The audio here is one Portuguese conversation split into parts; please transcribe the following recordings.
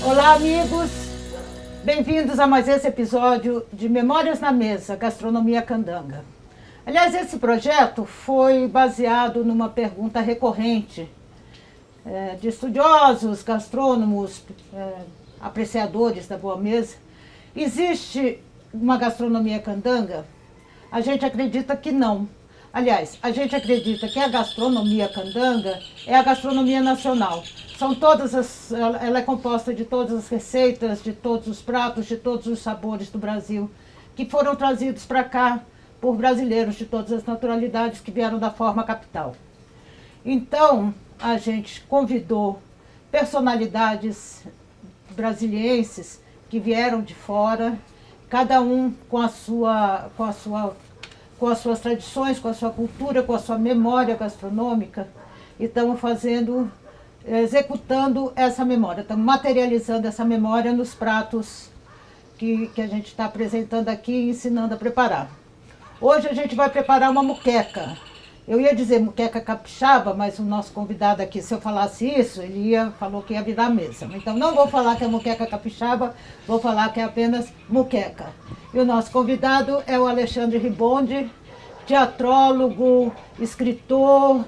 Olá, amigos! Bem-vindos a mais esse episódio de Memórias na Mesa, Gastronomia Candanga. Aliás, esse projeto foi baseado numa pergunta recorrente de estudiosos, gastrônomos, apreciadores da boa mesa. Existe uma gastronomia candanga? A gente acredita que não. Aliás, a gente acredita que a gastronomia candanga é a gastronomia nacional. Ela é composta de todas as receitas, de todos os pratos, de todos os sabores do Brasil, que foram trazidos para cá por brasileiros de todas as naturalidades que vieram da forma capital. Então, a gente convidou personalidades brasilienses que vieram de fora, cada um com as suas tradições, com a sua cultura, com a sua memória gastronômica, e estamos executando essa memória, estamos materializando essa memória nos pratos que a gente está apresentando aqui e ensinando a preparar. Hoje a gente vai preparar uma muqueca. Eu ia dizer muqueca capixaba, mas o nosso convidado aqui, se eu falasse isso, falou que ia virar mesa. Então não vou falar que é muqueca capixaba, vou falar que é apenas muqueca. E o nosso convidado é o Alexandre Ribonde, teatrólogo, escritor,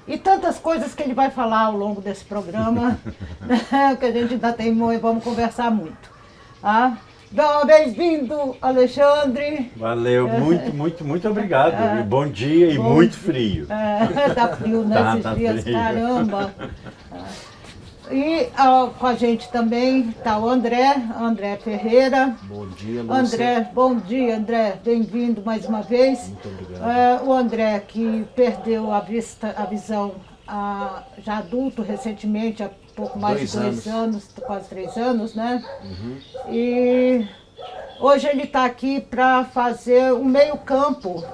e tantas coisas que ele vai falar ao longo desse programa, que a gente ainda tem muito e vamos conversar muito. Ah? Então, bem-vindo, Alexandre. Valeu, muito obrigado. E bom dia e muito frio. Tá frio nesses dias, frio. Caramba. E com a gente também está o André Ferreira. Bom dia, Lúcia. Bom dia, André. Bem-vindo mais uma vez. Muito obrigado. O André, que perdeu a visão já adulto recentemente, há pouco mais de 2 anos, quase 3 anos, né? Uhum. E hoje ele está aqui para fazer um meio-campo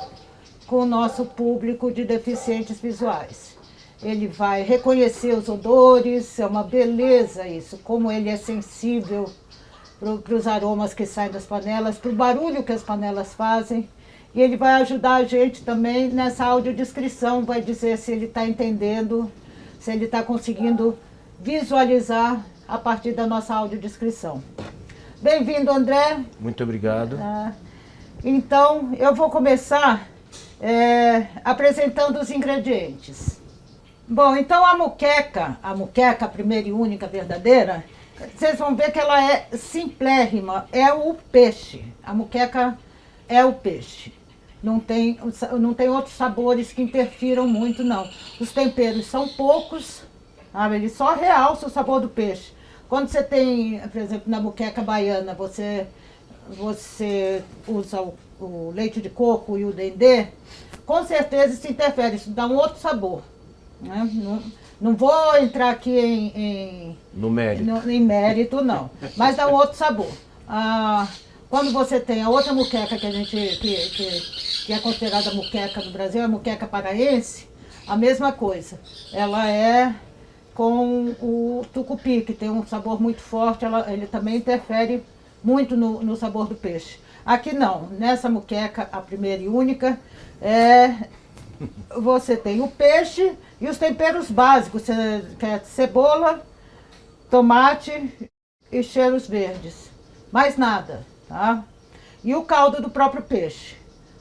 com o nosso público de deficientes visuais. Ele vai reconhecer os odores, é uma beleza isso, como ele é sensível para os aromas que saem das panelas, para o barulho que as panelas fazem. E ele vai ajudar a gente também nessa audiodescrição, vai dizer se ele está entendendo, se ele está conseguindo visualizar a partir da nossa audiodescrição. Bem-vindo, André. Muito obrigado. Então, eu vou começar apresentando os ingredientes. Bom, então a muqueca, a primeira e única verdadeira, vocês vão ver que ela é simplérrima, é o peixe. A muqueca é o peixe. Não tem outros sabores que interfiram muito, não. Os temperos são poucos, sabe? Ele só realça o sabor do peixe. Quando você tem, por exemplo, na muqueca baiana, você usa o leite de coco e o dendê, com certeza isso interfere, isso dá um outro sabor. Né? Não vou entrar aqui no mérito. Em mérito, não. Mas dá um outro sabor. Quando você tem a outra muqueca que é considerada muqueca no Brasil, a muqueca paraense, a mesma coisa. Ela é com o tucupi, que tem um sabor muito forte, ele também interfere muito no sabor do peixe. Aqui não, nessa muqueca, a primeira e única, você tem o peixe e os temperos básicos, que é cebola, tomate e cheiros verdes. Mais nada, tá? E o caldo do próprio peixe.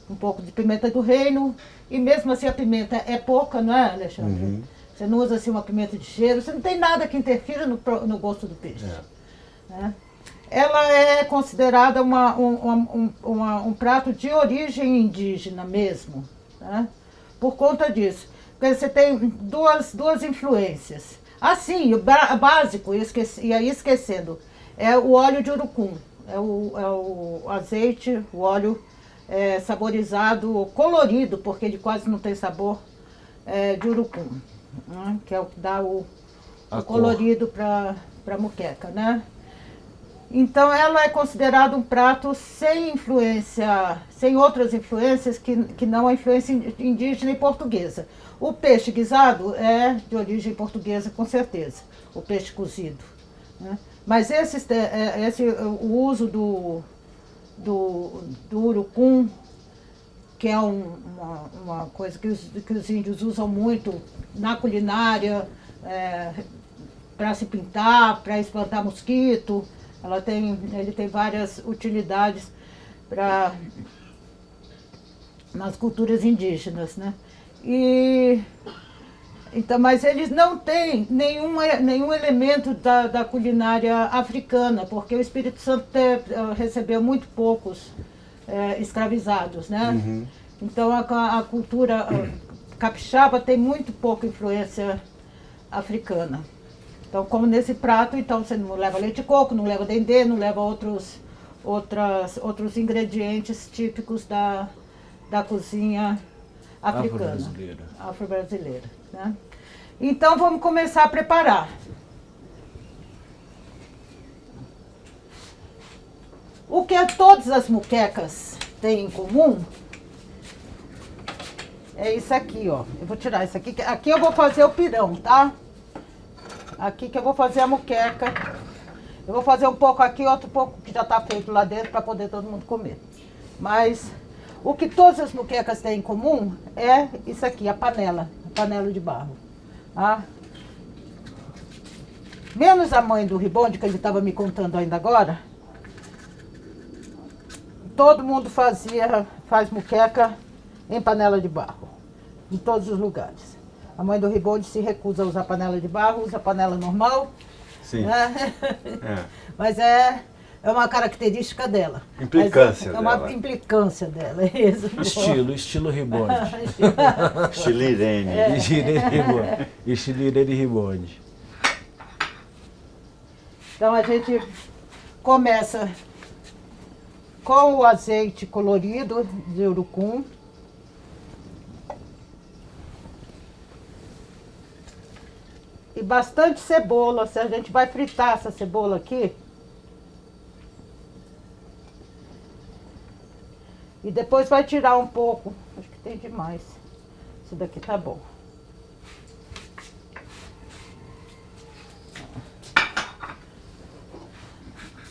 Um pouco de pimenta do reino, e mesmo assim a pimenta é pouca, não é, Alexandre? Uhum. Você não usa assim uma pimenta de cheiro, você não tem nada que interfira no gosto do peixe. Né? Ela é considerada um prato de origem indígena mesmo, né? Por conta disso. Porque você tem duas influências. Assim, o básico, e aí esquecendo, é o óleo de urucum. É o azeite, o óleo saborizado, colorido, porque ele quase não tem sabor, de urucum, né? Que é o que dá o colorido para a muqueca, né? Então ela é considerada um prato sem influência, sem outras influências que não a influência indígena e portuguesa. O peixe guisado é de origem portuguesa, com certeza, o peixe cozido, né? Mas o uso do urucum, que é uma coisa que os índios usam muito na culinária, para se pintar, para espantar mosquito. Ele tem várias utilidades nas culturas indígenas, né? Então, mas eles não têm nenhum elemento da culinária africana, porque o Espírito Santo recebeu muito poucos escravizados, né? Uhum. Então a cultura capixaba tem muito pouca influência africana. Então, como nesse prato, então você não leva leite de coco, não leva dendê, não leva outros ingredientes típicos da cozinha africana, afro-brasileira, né? Então vamos começar a preparar. O que todas as muquecas têm em comum é isso aqui, ó. Eu vou tirar isso aqui. Aqui eu vou fazer o pirão, tá? Aqui que eu vou fazer a muqueca. Eu vou fazer um pouco aqui, outro pouco que já está feito lá dentro para poder todo mundo comer. Mas o que todas as muquecas têm em comum é isso aqui, a panela de barro. Tá? Menos a mãe do Ribonde, que ele estava me contando ainda agora. Todo mundo faz muqueca em panela de barro, em todos os lugares. A mãe do Ribonde se recusa a usar panela de barro, usa panela normal. Sim. Né? Mas é uma característica dela. Implicância dela. É uma dela. implicância dela. Isso. Estilo Ribonde. Estilo Irene. Estilo Irene Ribonde. Então a gente começa com o azeite colorido de urucum. E bastante cebola. Se a gente vai fritar essa cebola aqui. E depois vai tirar um pouco. Acho que tem demais. Isso daqui tá bom.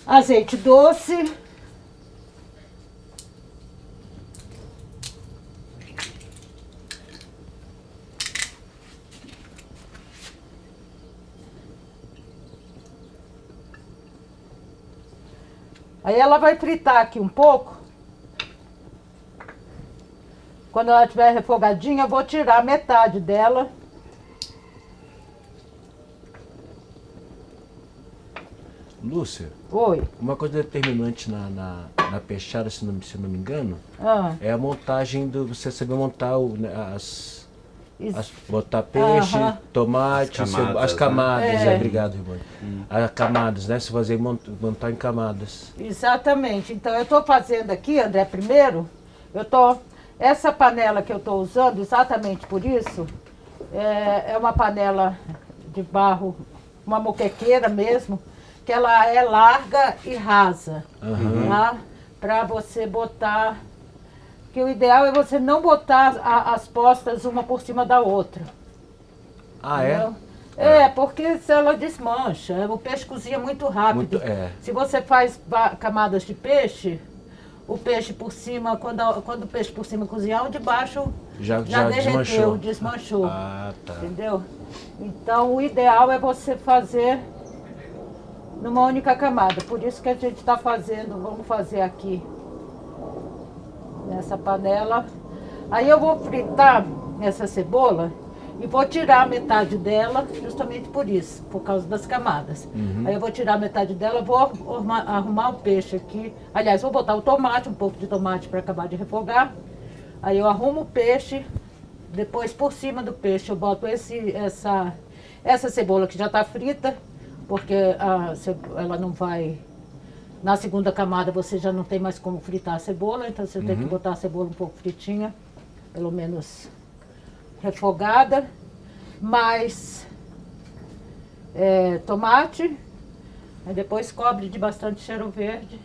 Azeite doce. Aí ela vai fritar aqui um pouco. Quando ela estiver refogadinha, eu vou tirar metade dela. Lúcia, Oi. uma coisa determinante na peixada, se não me engano, Ah. é a montagem você saber montar botar peixe, tomate, as camadas, obrigado, Ribonde. As camadas, né? Se fazer montar em camadas. Exatamente. Então eu estou fazendo aqui, André, primeiro, essa panela que eu estou usando, exatamente por isso, é uma panela de barro, uma moquequeira mesmo, que ela é larga e rasa, tá? Para você botar... Que o ideal é você não botar as postas uma por cima da outra. Ah, entendeu? É, porque se ela desmancha, o peixe cozinha muito rápido. Se você faz camadas de peixe, o peixe por cima, quando o peixe por cima cozinhar, o de baixo já derreteu, desmanchou. Ah, tá. Entendeu? Então o ideal é você fazer numa única camada. Por isso que a gente está fazendo, vamos fazer aqui nessa panela. Aí eu vou fritar essa cebola e vou tirar metade dela, justamente por isso, por causa das camadas. Aí eu vou tirar metade dela, vou arrumar o peixe aqui. Aliás, vou botar o tomate, um pouco de tomate para acabar de refogar. Aí eu arrumo o peixe, depois por cima do peixe eu boto essa cebola que já está frita, porque ela não vai... Na segunda camada você já não tem mais como fritar a cebola, então você tem que botar a cebola um pouco fritinha, pelo menos mais tomate, Aí depois cobre de bastante cheiro verde.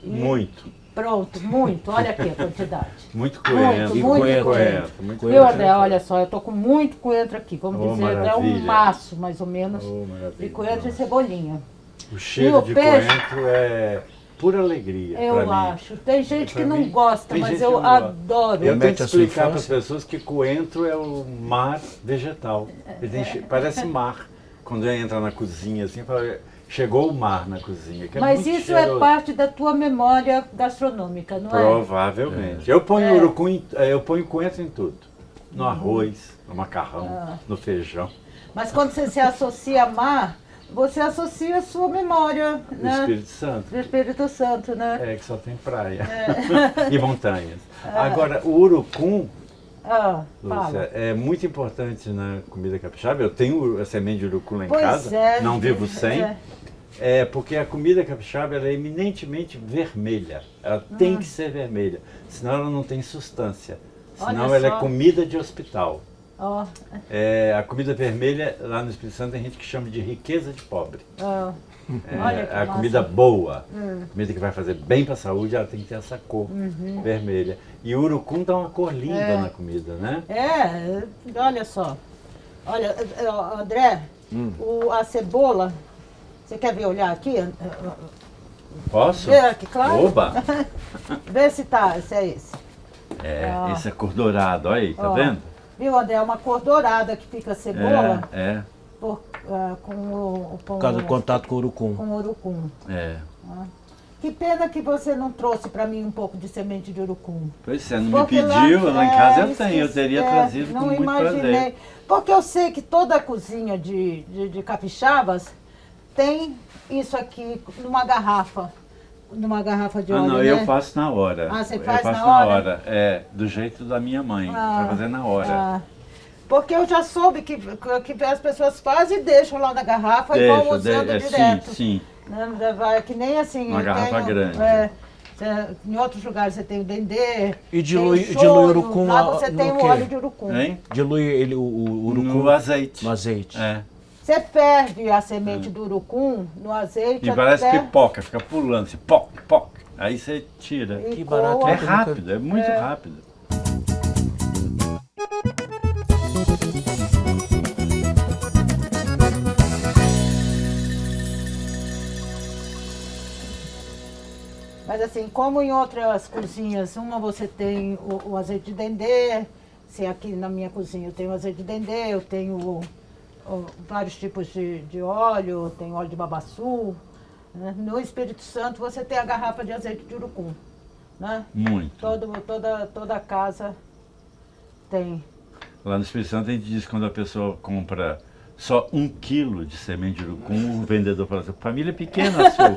E Muito. pronto, muito. Olha aqui a quantidade. Muito coentro. Muito coentro. Viu, André? Olha só, eu tô com muito coentro aqui. Vamos Oh, dizer, até um maravilha. maço, mais ou menos, Oh, maravilha. de coentro e Nossa. cebolinha. O cheiro o de peixe? coentro é pura alegria pra Eu mim. acho. Tem gente Pra que não mim, gosta, tem mas gente que eu não gosta. adoro. Eu Remete tento à sua explicar para as infância? pessoas que coentro é o mar vegetal. Ele tem parece mar. Quando entra na cozinha, assim, fala, chegou o mar na cozinha. Que é Mas muito isso é cheiroso. parte da tua memória gastronômica, não é? Provavelmente. Eu ponho urucum, eu ponho coentro em tudo. No Uhum. arroz, no macarrão, Ah. no feijão. Mas quando você se associa a mar, você associa a sua memória, O né? Espírito Santo. Do Espírito Santo, né? É, que só tem praia. E montanhas. Agora, o urucum, Ah, Lúcia, fala. é muito importante na comida capixaba. Eu tenho a semente de urucum lá em Pois casa, é. não vivo sem. É. É porque a comida capixaba ela é eminentemente vermelha. Ela tem que ser vermelha, senão ela não tem substância. Senão Olha ela só. é comida de hospital. Ó, A comida vermelha, lá no Espírito Santo, tem gente que chama de riqueza de pobre. ó. Olha que A massa. comida boa, comida que vai fazer bem para a saúde, ela tem que ter essa cor vermelha. E o urucum dá uma cor linda na comida, né? Olha só. Olha, André, a cebola, você quer ver olhar aqui? Posso? Vê aqui, claro. Oba! Vê se é esse. Ó. Esse é cor dourado, olha aí, tá Ó. vendo? Viu, André? É uma cor dourada que fica a cebola com o Por causa do contato com o urucum. com o urucum. é. Que pena que você não trouxe para mim um pouco de semente de urucum. Pois é, não me Porque pediu, lá em casa eu esqueci, tenho, eu teria trazido com não muito imaginei. prazer. Porque eu sei que toda a cozinha de capixabas tem isso aqui numa garrafa de óleo, Não, né? eu faço na hora. Ah, você eu faz faço na hora? do jeito da minha mãe, Ah, pra fazer na hora. Ah, porque eu já soube que as pessoas fazem e deixam lá na garrafa e vão usando direto. Sim. Né? Vai que nem assim. Uma eu garrafa grande. Em outros lugares você tem o dendê. E dilui tem o shoyu, o urucum lá você no tem o quê? óleo de urucum. Hein? Dilui o urucum No azeite. no azeite. É. Você ferve a semente do urucum no azeite E parece até pipoca, fica pulando, assim, poc, poc. Aí você tira. e Que barato. coa. É rápido, é muito rápido. Mas assim, como em outras cozinhas, uma você tem o azeite de dendê, se aqui na minha cozinha eu tenho azeite de dendê, eu tenho vários tipos de óleo, eu tenho óleo de babaçu. Né? No Espírito Santo você tem a garrafa de azeite de urucum. Né? Muito. Toda casa tem. Lá no Espírito Santo a gente diz que quando a pessoa compra só 1 quilo de semente de urucum, o vendedor fala assim, família pequena sua.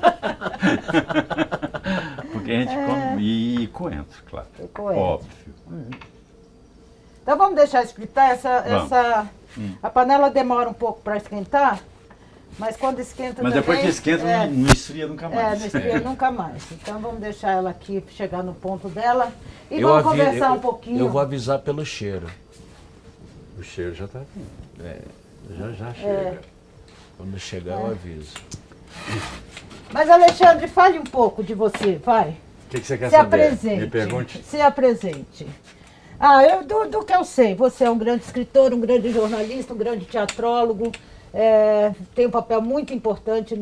Porque a gente come, e coentro, claro. E coentro. Óbvio. Então vamos deixar esquentar Vamos. A panela demora um pouco para esquentar, mas quando esquenta Mas depois que também, esquenta, não esfria nunca mais. não esfria nunca mais. Então vamos deixar ela aqui chegar no ponto dela e vamos conversar um pouquinho. Eu vou avisar pelo cheiro. O cheiro já está vindo. Já chega. Quando chegar eu aviso. Mas Alexandre, fale um pouco de você, vai. O que você quer Se saber? apresente. Me pergunte. Se apresente. Do que eu sei, você é um grande escritor, um grande jornalista, um grande teatrólogo, tem um papel muito importante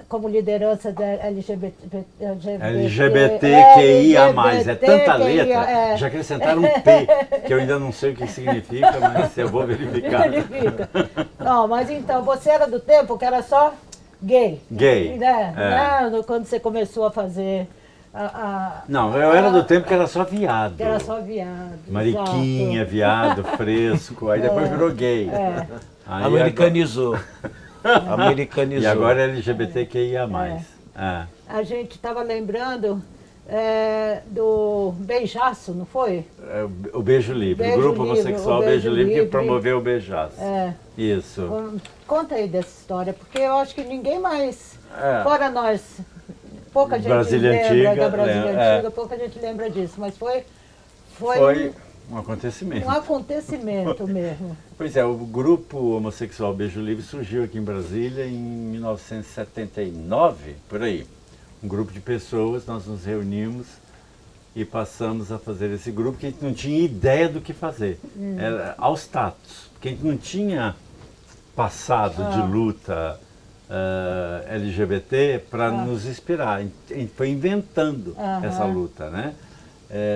como liderança da LGBTQIA+. É tanta letra. Já acrescentaram um P, que eu ainda não sei o que significa, mas eu vou verificar. Verifica. Não, mas então, você era do tempo que era só gay. Gay. Né? Quando você começou a fazer Não, eu era do tempo que era só viado. que era só viado. Mariquinha, viado, fresco. Aí depois virou gay. Aí Americanizou. Americanizou. E agora é LGBTQIA+. A gente estava lembrando do Beijaço, não foi? O Beijo Livre, Beijo o grupo Livre, homossexual o Beijo Beijo Livre que Livre. promoveu o Beijaço. Isso. Conta aí dessa história, porque eu acho que ninguém mais, É. fora nós, pouca gente Brasília lembra Antiga, da Brasília é. Antiga, pouca gente lembra disso, mas foi Foi Um acontecimento. Um acontecimento mesmo. Pois é, o grupo homossexual Beijo Livre surgiu aqui em Brasília em 1979, por aí. Um grupo de pessoas, nós nos reunimos e passamos a fazer esse grupo que a gente não tinha ideia do que fazer. Era aos tatos, porque a gente não tinha passado de luta LGBT para nos inspirar. A gente foi inventando essa luta, né?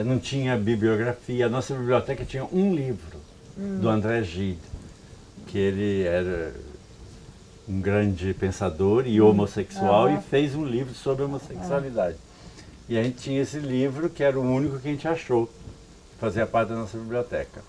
Não tinha bibliografia. A nossa biblioteca tinha um livro do André Gide, que ele era um grande pensador e homossexual e fez um livro sobre homossexualidade. E a gente tinha esse livro, que era o único que a gente achou, fazia parte da nossa biblioteca.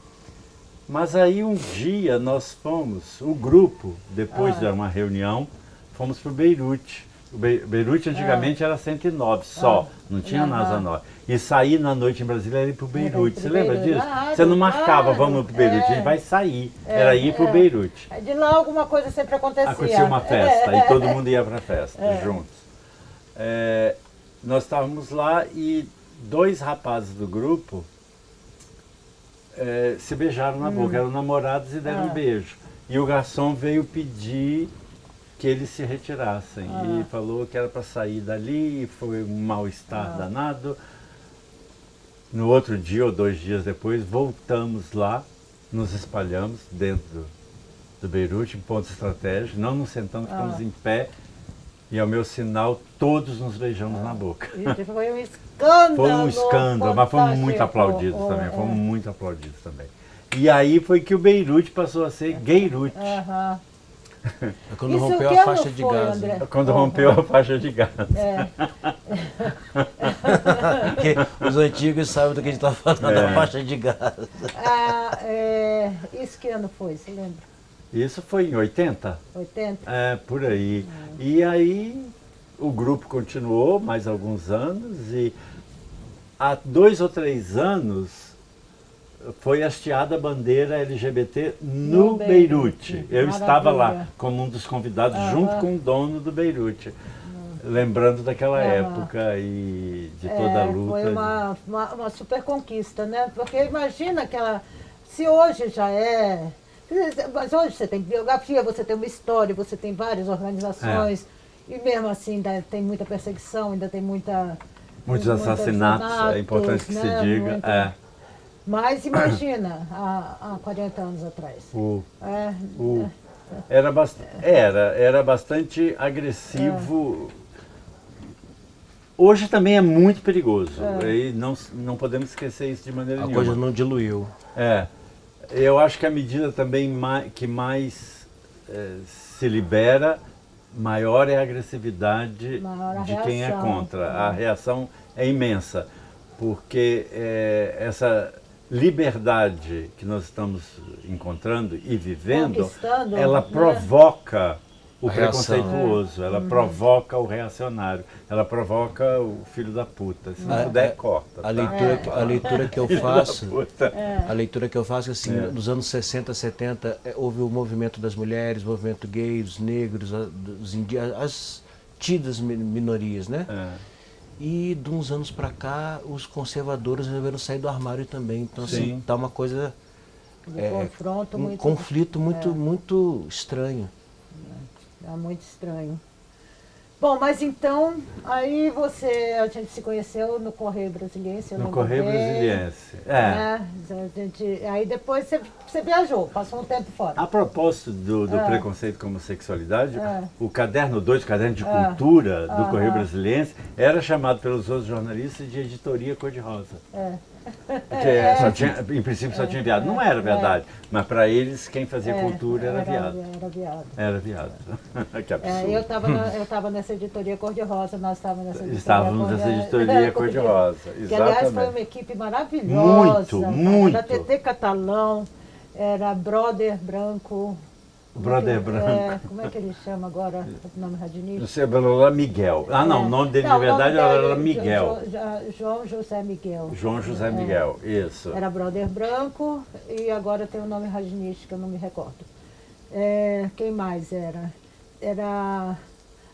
Mas aí um dia nós fomos, o grupo, depois de uma reunião, fomos para o Beirute. O Beirute antigamente era 109 só, não tinha NASA 9. E sair na noite em Brasília era ir para o Beirute. Você lembra disso? Você não marcava, vamos para o Beirute, a gente vai sair. Era ir para o Beirute. De lá alguma coisa sempre acontecia. Acontecia uma festa e todo mundo ia para a festa, juntos. Nós estávamos lá e 2 rapazes do grupo se beijaram na boca, eram namorados e deram um beijo. E o garçom veio pedir que eles se retirassem e falou que era para sair dali, e foi um mal-estar danado. No outro dia ou 2 dias depois, voltamos lá, nos espalhamos dentro do Beirute, em pontos estratégicos, não nos sentamos, ficamos em pé, e ao meu sinal todos nos beijamos na boca. Foi um escândalo. Foi um escândalo, mas fomos muito aplaudidos também, fomos muito aplaudidos também. E aí foi que o Beirute passou a ser Gayrute. Quando rompeu a faixa de gás. Quando rompeu a faixa de gás. Porque os antigos sabem do que a gente está falando, da faixa de gás. Isso que ano foi, você lembra? Isso foi em 80? 80? Por aí. E aí o grupo continuou mais alguns anos e há 2 ou 3 anos foi hasteada a bandeira LGBT no Beirute. Eu estava lá como um dos convidados, junto com o dono do Beirute, lembrando daquela época e de toda a luta. Foi uma super conquista, né? Porque imagina aquela... Se hoje já é... Mas hoje você tem biografia, você tem uma história, você tem várias organizações, e mesmo assim ainda tem muita perseguição, ainda tem muitos assassinatos, é importante que se diga. Mas imagina, há 40 anos atrás. Era bastante agressivo. Hoje também é muito perigoso. E não podemos esquecer isso de maneira nenhuma. A coisa não diluiu. Eu acho que a medida também que mais se libera, maior é a agressividade de quem é contra. A reação é imensa, porque essa liberdade que nós estamos encontrando e vivendo, ela provoca o preconceituoso, ela provoca o reacionário, ela provoca o filho da puta. Se não puder, corta. A leitura que eu faço, a leitura que eu faço, assim, nos anos 60, 70, houve o movimento das mulheres, o movimento gay, os negros, os indígenas, as tidas minorias, né? E de uns anos para cá, os conservadores resolveram sair do armário também. Então, assim, tá uma coisa... confronto conflito muito estranho. É muito estranho. Bom, mas então, aí a gente se conheceu no Correio Brasiliense. No Correio Brasiliense, aí depois você viajou, passou um tempo fora. A propósito do preconceito com homossexualidade, o caderno 2, o caderno de cultura do Correio Brasiliense, era chamado pelos outros jornalistas de editoria cor-de-rosa. Em princípio só tinha viado. Não era verdade, mas para eles quem fazia cultura era viado. Era viado. Que absurdo. Eu estava nessa editoria cor-de-rosa, nós estávamos nessa editoria cor-de-rosa. Que aliás foi uma equipe maravilhosa. Muito. Era TT Catalão, era Brother Branco. Brother Branco. Como é que ele chama agora, o nome radinista? Não sei, Miguel. O nome dele de verdade era Miguel. João José Miguel. João José Miguel, isso. Era Brother Branco e agora tem o nome radinista que eu não me recordo. Quem mais era? Era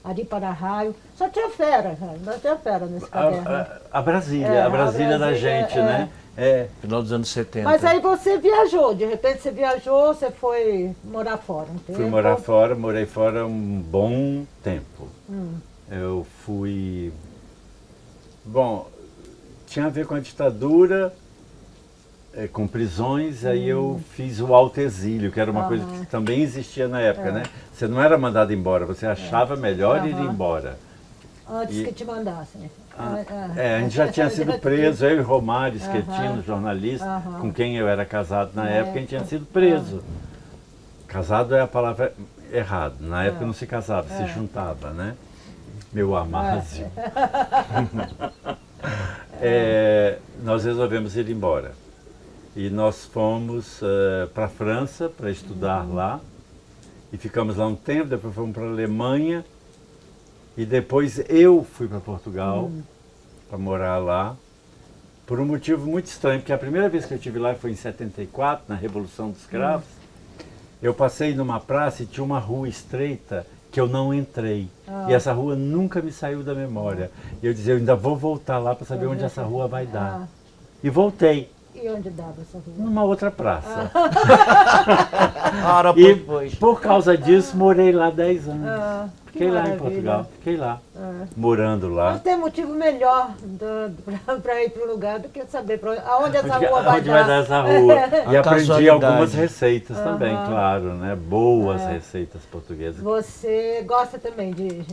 Ari Para-Raio. Só tinha fera, não tinha fera nesse caderno. A Brasília da gente, né? Final dos anos 70. Mas aí você viajou, de repente você viajou, você foi morar fora um tempo. Fui morar fora, morei fora um bom tempo. Eu fui... Bom, tinha a ver com a ditadura, com prisões, aí eu fiz o autoexílio, que era uma coisa que também existia na época, né? Você não era mandado embora, você achava melhor ir embora. Antes que te mandassem. A gente já tinha sido preso, eu e Romário Schettino, jornalista, com quem eu era casado na época, a gente tinha sido preso. Casado é a palavra errada, na época não se casava, se juntava, né? Meu Amásio. Nós resolvemos ir embora. E nós fomos para a França para estudar lá. E ficamos lá um tempo, depois fomos para a Alemanha. E depois eu fui para Portugal para morar lá. Por um motivo muito estranho, porque a primeira vez que eu estive lá foi em 74, na Revolução dos Cravos. Eu passei numa praça e tinha uma rua estreita que eu não entrei. E essa rua nunca me saiu da memória. E eu dizia, eu ainda vou voltar lá para saber onde essa rua vai dar. E voltei. E onde dava essa rua? Numa outra praça. E por causa disso, morei lá 10 anos. Fiquei lá em Portugal, fiquei lá, morando lá. Não tem motivo melhor para ir para o lugar do que saber aonde essa rua vai dar. Onde vai dar essa rua. E aprendi algumas receitas também, claro, né? Boas receitas portuguesas. Você gosta também de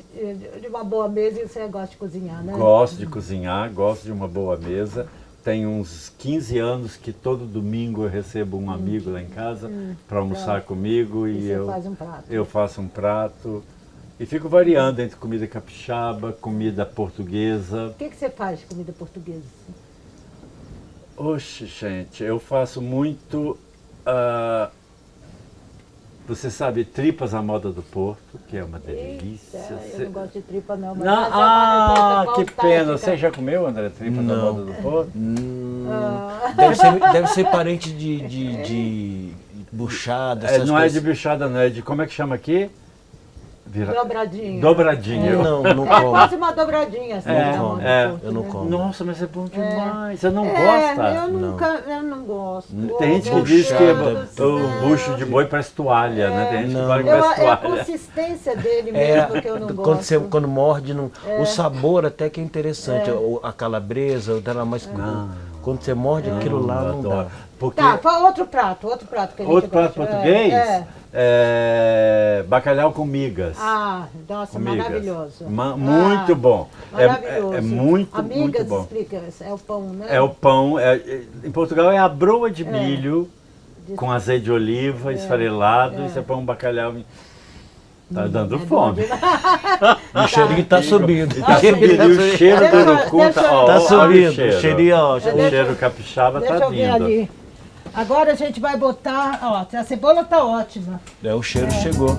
uma boa mesa e você gosta de cozinhar, né? Gosto de cozinhar, gosto de uma boa mesa. Tem uns 15 anos que todo domingo eu recebo um amigo lá em casa para almoçar comigo e faz um prato. Eu faço um prato. E fico variando entre comida capixaba, comida portuguesa. O que você faz de comida portuguesa? Oxe, gente, eu faço muito... você sabe, tripas à moda do Porto, que é uma delícia. Eu não gosto de tripa não, mas não, que pena. Você já comeu, André, tripas à moda do Porto? Deve ser parente de buchada. Não é de buchada, não. É de, como é que chama aqui? Dobradinha. Dobradinha. Não como. Quase uma dobradinha. Assim, eu não como. Nossa, mas é bom demais. Você não gosta? Eu não gosto. Tem gente que diz que o bucho de boi parece toalha, né? Tem gente que fala que parece toalha. É a consistência dele mesmo que eu não gosto. Quando morde, o sabor até que é interessante. A calabresa, o dela mais... Quando você morde aquilo lá, não dá. Porque... Tá, outro prato que a gente Outro prato português? Bacalhau com migas. Nossa, maravilhoso. Muito bom. Maravilhoso. É muito, amigas, muito bom. Explica, é o pão, né? É o pão. Em Portugal é a broa de milho com azeite de oliva esfarelado e você põe um bacalhau. Tá dando fome. O cheirinho tá subindo. Tá subindo. E o cheiro do urucum tá subindo. O cheirinho, o cheiro capixaba tá vindo. Ver ali. Agora a gente vai botar, a cebola tá ótima. O cheiro chegou.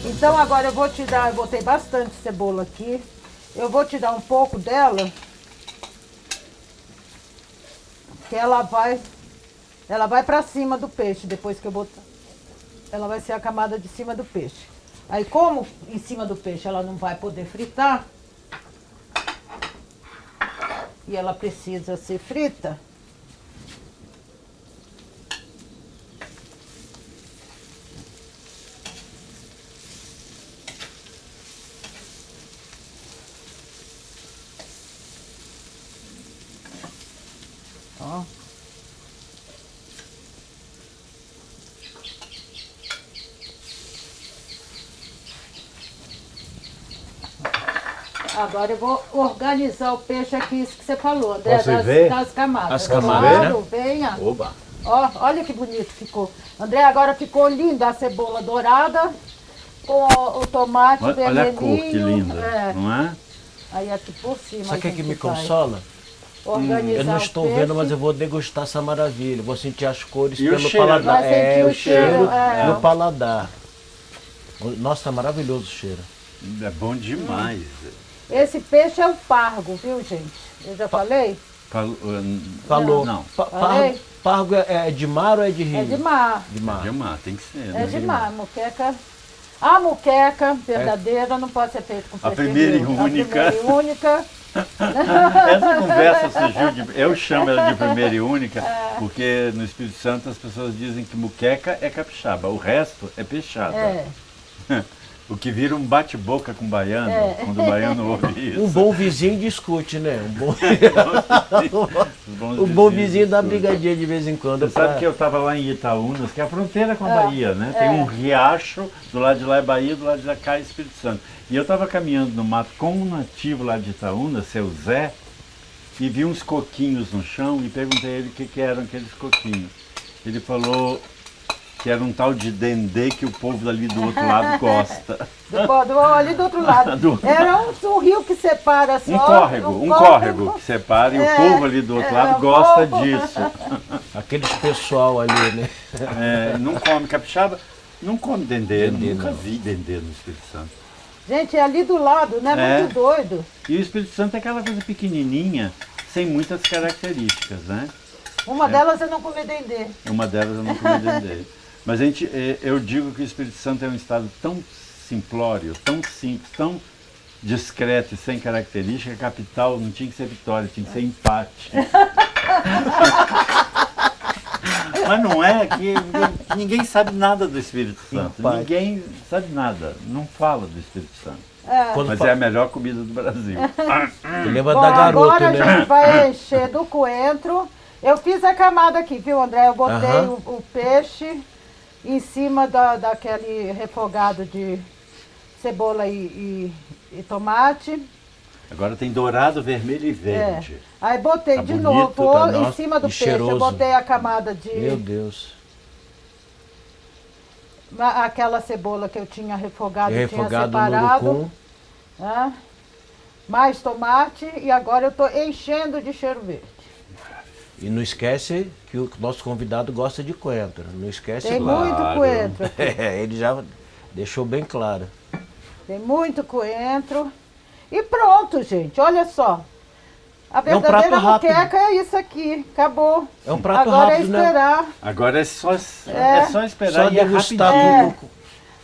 Então agora eu vou te dar, eu botei bastante cebola aqui. Eu vou te dar um pouco dela. Que ela vai para cima do peixe depois que eu botar. Ela vai ser a camada de cima do peixe. Aí como em cima do peixe ela não vai poder fritar, e ela precisa ser frita, Agora eu vou organizar o peixe aqui, isso que você falou, André, das camadas. As camadas, claro, né? Venha. Oba! Olha que bonito ficou. André, agora ficou linda a cebola dourada com o tomate vermelhinho. Olha a cor, que linda, não é? Aí aqui por cima. Sabe o que me consola? Eu não estou vendo, mas eu vou degustar essa maravilha. Vou sentir as cores e pelo paladar. Vai sentir o cheiro no paladar. Nossa, tá maravilhoso o cheiro. É bom demais. Esse peixe é o pargo, viu, gente? Eu já falei? Falou. Não. Pargo é de mar ou é de rio? É de mar. De mar. De mar, tem que ser. É de mar. Muqueca. A muqueca verdadeira não pode ser feita com peixe. A primeira e única. A primeira e única. Essa conversa surgiu eu chamo ela de primeira e única, porque no Espírito Santo as pessoas dizem que muqueca é capixaba, o resto é peixada. É. O que vira um bate-boca com o baiano, quando o baiano ouve isso. Um bom vizinho discute, né? O O bom vizinho dá brigadinha de vez em quando. Você sabe que eu estava lá em Itaúnas, que é a fronteira com a Bahia, né? Tem um riacho, do lado de lá é Bahia, do lado de cá é Espírito Santo. E eu estava caminhando no mato com um nativo lá de Itaúnas, seu Zé, e vi uns coquinhos no chão e perguntei a ele o que eram aqueles coquinhos. Ele falou que era um tal de dendê que o povo dali do outro lado gosta. Ali do outro lado. Era um rio que separa só. Um córrego que separa e o povo ali do outro lado gosta disso. Aqueles pessoal ali, né? Não come capixaba, não come dendê. Nunca vi dendê no Espírito Santo. Gente, é ali do lado, né? Muito doido. E o Espírito Santo é aquela coisa pequenininha, sem muitas características, né? Uma delas é não comer dendê. Uma delas é não comer dendê. Mas eu digo que o Espírito Santo é um estado tão simplório, tão simples, tão discreto e sem característica, a capital não tinha que ser Vitória, tinha que ser Empate. Mas não é que ninguém sabe nada do Espírito Santo. Empate. Ninguém sabe nada, não fala do Espírito Santo. Mas é a melhor comida do Brasil. Lembra da garota, agora né? a gente vai encher do coentro. Eu fiz a camada aqui, viu, André? Eu botei o peixe em cima daquele refogado de cebola e tomate. Agora tem dourado, vermelho e verde. Aí botei Tá de bonito, novo, tá em cima do peixe, cheiroso. eu botei a camada de... Meu Deus. Aquela cebola que eu tinha refogado, tinha Refogado no separado. urucum. Né? Mais tomate e agora eu estou enchendo de cheiro verde. E não esquece que o nosso convidado gosta de coentro. Não esquece. Tem muito coentro aqui. Ele já deixou bem claro. Tem muito coentro. E pronto, gente, olha só. A verdadeira prato rápido. muqueca é isso aqui, acabou. É um prato agora rápido, é esperar. Agora é só esperar Só e é degustar rapidinho.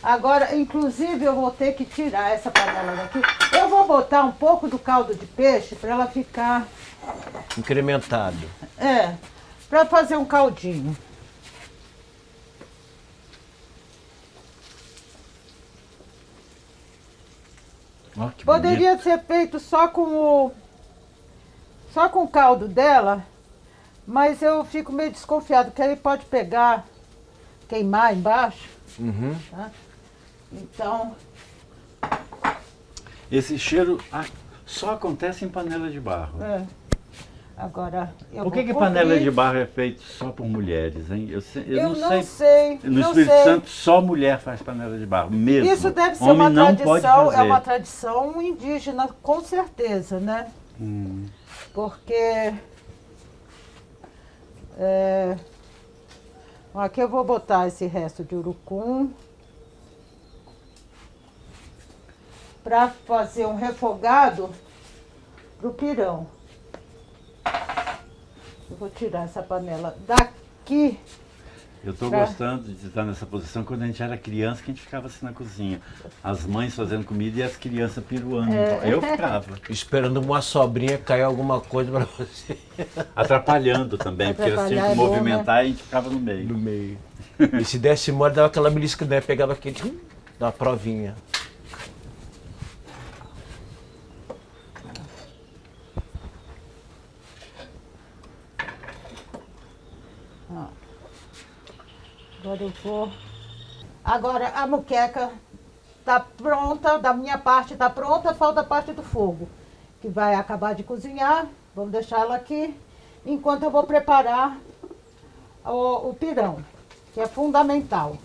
Agora, inclusive, eu vou ter que tirar essa panela daqui. Eu vou botar um pouco do caldo de peixe para ela ficar... Incrementado. Para fazer um caldinho. Ó, que Poderia bonito. ser feito só com o caldo dela, mas eu fico meio desconfiado, que ele pode pegar, queimar embaixo. Tá? Então... Esse cheiro só acontece em panela de barro. Agora, eu Por que vou panela cobrir. de barro é feita só por mulheres, hein? Eu não sei. No não Espírito sei. Santo, só mulher faz panela de barro, mesmo. Isso deve ser Homem uma não pode tradição, fazer. é uma tradição indígena, com certeza, né? Porque aqui eu vou botar esse resto de urucum para fazer um refogado pro pirão. Eu vou tirar essa panela daqui. Eu estou gostando de estar nessa posição. Quando a gente era criança, que a gente ficava assim na cozinha. As mães fazendo comida e as crianças piruando. Eu ficava. Esperando uma sobrinha cair alguma coisa para você. Atrapalhando também, porque elas tinham que Atrapalhar é bom, movimentar e a gente ficava no meio. No meio. E se desse mole, dava aquela belisca, né? Pegava aquele... da provinha. Agora eu vou... Agora a muqueca tá pronta, da minha parte tá pronta, falta a parte do fogo, que vai acabar de cozinhar. Vamos deixar ela aqui, enquanto eu vou preparar o pirão, que é fundamental.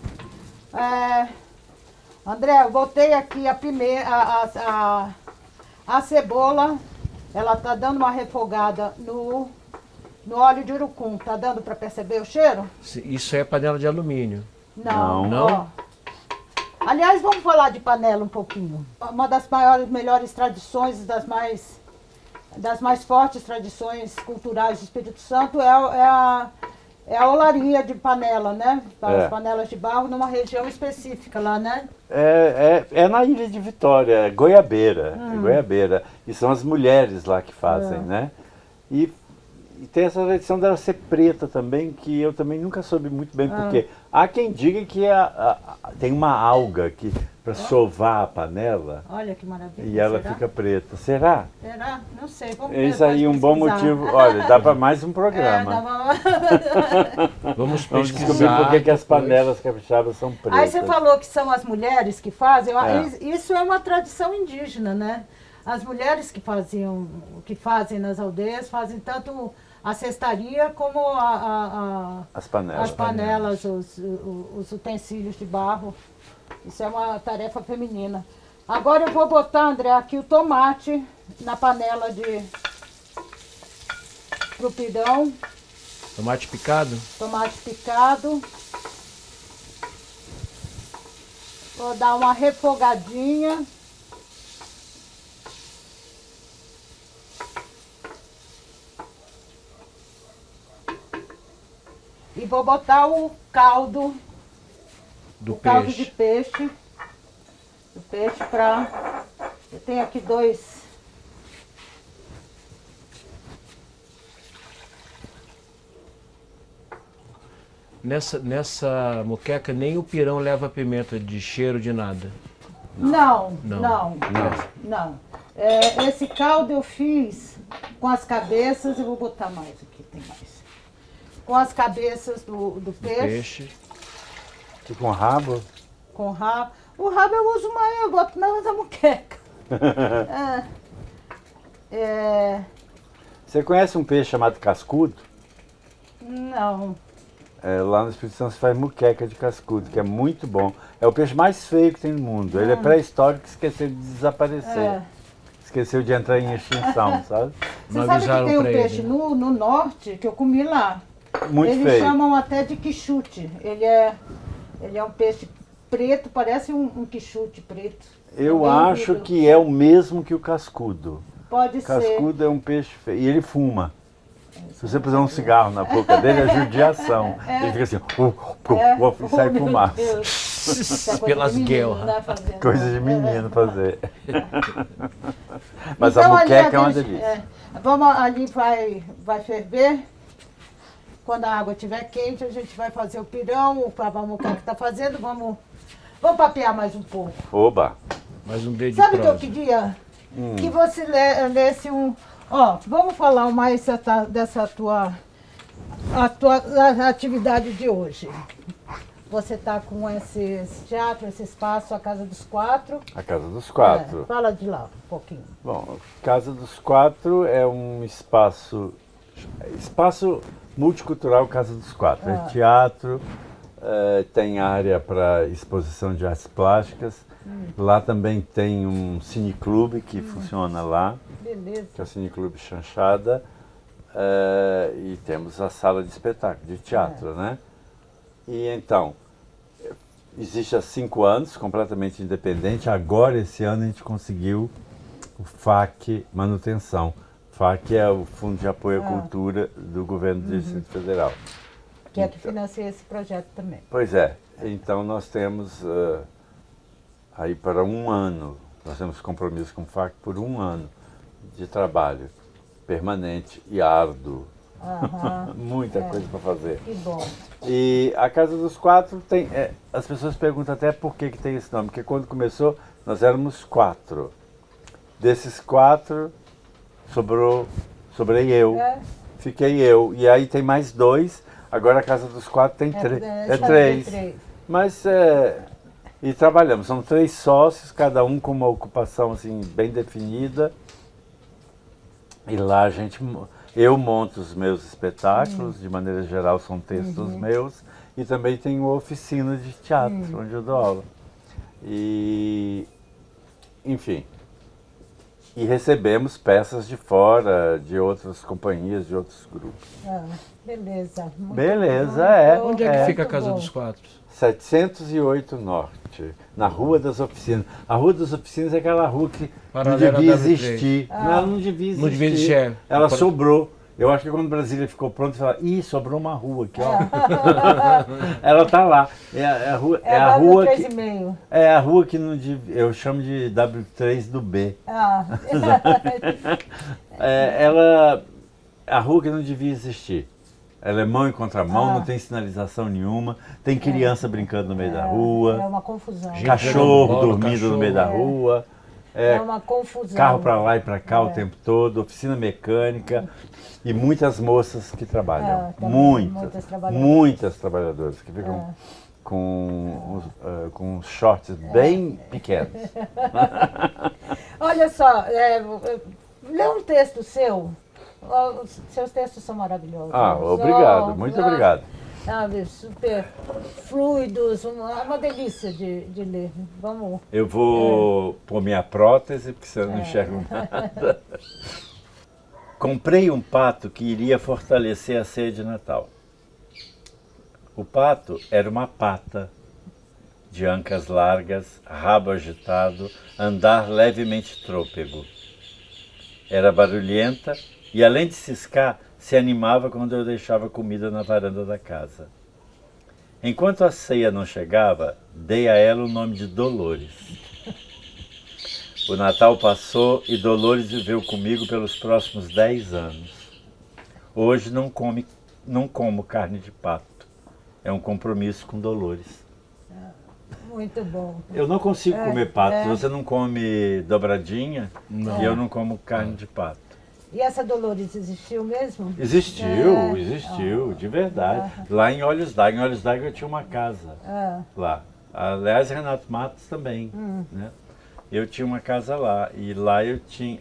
André, eu botei aqui a cebola, ela tá dando uma refogada no óleo de urucum. Tá dando para perceber o cheiro? Isso é panela de alumínio. Não. Não? Ó. Aliás, vamos falar de panela um pouquinho. Uma das melhores tradições, das mais das mais fortes tradições culturais do Espírito Santo é a olaria de panela, né? As panelas de barro numa região específica lá, né? É na Ilha de Vitória, é Goiabeira, Goiabeira. E são as mulheres lá que fazem, né? E tem essa tradição dela ser preta também, que eu também nunca soube muito bem porquê. Há quem diga que tem uma alga que para sovar a panela. Olha que maravilha. E ela fica preta. Será? Será? Não sei. Vamos Isso aí um bom motivo. Olha, dá para mais um programa. Vamos descobrir por que as panelas capixabas são pretas. Aí você falou que são as mulheres que fazem. Isso é uma tradição indígena, né? As mulheres que fazem nas aldeias fazem tanto a cestaria como as panelas, os utensílios de barro. Isso é uma tarefa feminina. Agora eu vou botar, André, aqui o tomate na panela pro pirão. Tomate picado? Tomate picado. Vou dar uma refogadinha. E vou botar o caldo caldo de peixe. O peixe para... Eu tenho aqui 2. Nessa moqueca nem o pirão leva pimenta de cheiro de nada. Não. Esse caldo eu fiz com as cabeças, eu vou botar mais aqui, tem mais. Com as cabeças do peixe. E com rabo? Com rabo. O rabo eu uso mais, eu boto na moqueca. Você conhece um peixe chamado cascudo? Não. Lá no Espírito Santo se faz muqueca de cascudo, que é muito bom. É o peixe mais feio que tem no mundo. Ele é pré-histórico e esqueceu de desaparecer. Esqueceu de entrar em extinção, sabe? Você sabe que tem um peixe no norte que eu comi lá. Muito feio. Eles chamam até de quichute. Ele é um peixe preto, parece um quichute preto. Eu acho que é o mesmo que o cascudo. Pode ser. Cascudo é um peixe feio. E ele fuma. Se você puser um cigarro na boca dele, é judiação. Ele fica assim, e sai fumaça. Pelas guerras. Coisa de menino fazer. Mas então, a moqueca é uma delícia. Vamos ali, vai ferver. Quando a água estiver quente, a gente vai fazer o pirão, o moqueca que está fazendo. Vamos papear mais um pouco. Oba! Mais um dedo de Sabe o que eu queria? Que você lesse um... vamos falar mais dessa tua atividade de hoje. Você está com esse teatro, esse espaço, a Casa dos Quatro. A Casa dos Quatro. Fala de lá um pouquinho. Bom, Casa dos Quatro é um espaço multicultural. Casa dos Quatro. É teatro, tem área para exposição de artes plásticas. Lá também tem um cineclube que funciona lá. Beleza. Que é o Cineclube Chanchada. E temos a sala de espetáculo, de teatro, né? E então, existe há 5 anos, completamente independente. Agora, esse ano, a gente conseguiu o FAC Manutenção. FAC é o Fundo de Apoio à Cultura do Governo do Distrito Federal. Que é que financia esse projeto também. Pois é. Então, nós temos aí para 1 ano, nós temos compromisso com o FAC por 1 ano de trabalho permanente e árduo. Muita coisa para fazer. Que bom. E a Casa dos Quatro tem... as pessoas perguntam até por que tem esse nome, porque quando começou nós éramos 4. Desses 4, sobrei eu. Fiquei eu. E aí tem mais 2, agora a Casa dos Quatro tem 3. É 3. Mas e trabalhamos, são 3 sócios, cada um com uma ocupação assim, bem definida. E lá eu monto os meus espetáculos, de maneira geral são textos meus, e também tenho oficina de teatro, onde eu dou aula. E, enfim, E recebemos peças de fora, de outras companhias, de outros grupos. Beleza. Beleza, é. Onde é que fica a muito Casa bom. dos Quatros? 708 Norte, na Rua das Oficinas. A Rua das Oficinas é aquela rua que Paralela não devia à W3. existir. Não, ela não devia existir. Não devia existir, é. Ela sobrou. Eu acho que quando Brasília ficou pronta, falaram, ih, sobrou uma rua aqui, ó. Ela tá lá. É a rua, É a rua que, 3,5. é a rua que não devia, eu chamo de W3 do B. A rua que não devia existir. Ela é mão e contramão, não tem sinalização nenhuma, tem criança brincando no meio da rua, É uma confusão. cachorro bola, dormindo cachorro. no meio da rua, É uma confusão. carro para lá e para cá o tempo todo, oficina mecânica e muitas moças que trabalham. também, Muitas trabalhadoras que ficam com os shorts bem pequenos. Olha só, lê um texto seu. Os seus textos são maravilhosos. Obrigado, muito obrigado. Sabe, super fluidos, uma delícia de ler. Vamos. Eu vou pôr minha prótese, porque você não enxerga nada. Comprei um pato que iria fortalecer a ceia de Natal. O pato era uma pata, de ancas largas, rabo agitado, andar levemente trôpego. Era barulhenta e, além de ciscar, se animava quando eu deixava comida na varanda da casa. Enquanto a ceia não chegava, dei a ela o nome de Dolores. O Natal passou e Dolores viveu comigo pelos próximos 10 anos. Hoje não como carne de pato. É um compromisso com Dolores. Muito bom. Eu não consigo comer pato. Se você não come dobradinha, e eu não como carne de pato. E essa Dolores existiu mesmo? Existiu, de verdade. Lá em Olhos d'Água. Em Olhos d'Água eu tinha uma casa lá. Aliás, Renato Matos também. Né? Eu tinha uma casa lá. E lá eu tinha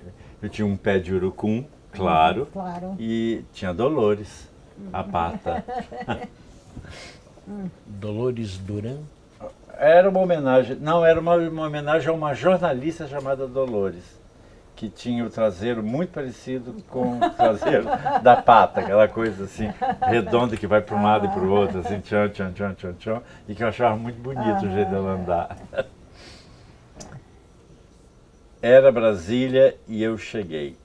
um pé de urucum, claro. E tinha Dolores, a pata. Dolores Duran? Era uma homenagem, era uma homenagem a uma jornalista chamada Dolores, que tinha o traseiro muito parecido com o traseiro da pata, aquela coisa assim, redonda que vai para um lado e para o outro, assim, tchan, tchan, tchan, tchan, tchan, e que eu achava muito bonito o jeito dela andar. Era Brasília e eu cheguei.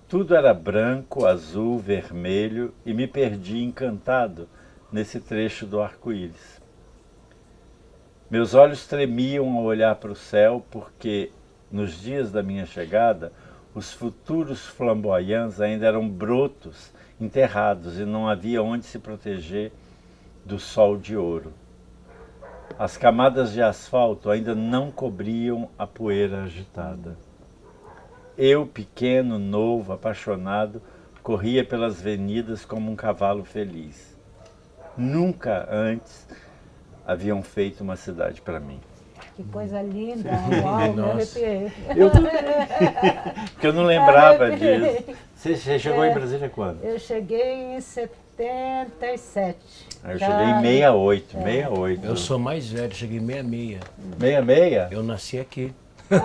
Tudo era branco, azul, vermelho e me perdi encantado nesse trecho do arco-íris. Meus olhos tremiam ao olhar para o céu porque, nos dias da minha chegada, os futuros flamboyants ainda eram brotos, enterrados, e não havia onde se proteger do sol de ouro. As camadas de asfalto ainda não cobriam a poeira agitada. Eu, pequeno, novo, apaixonado, corria pelas avenidas como um cavalo feliz. Nunca antes haviam feito uma cidade para mim. Que coisa linda, uau, me arrepiei. Eu também, porque eu não lembrava disso. Você chegou em Brasília quando? Eu cheguei em 77. Eu cheguei em 68. Eu sou mais velho, cheguei em 66. 66? Eu nasci aqui. Bom.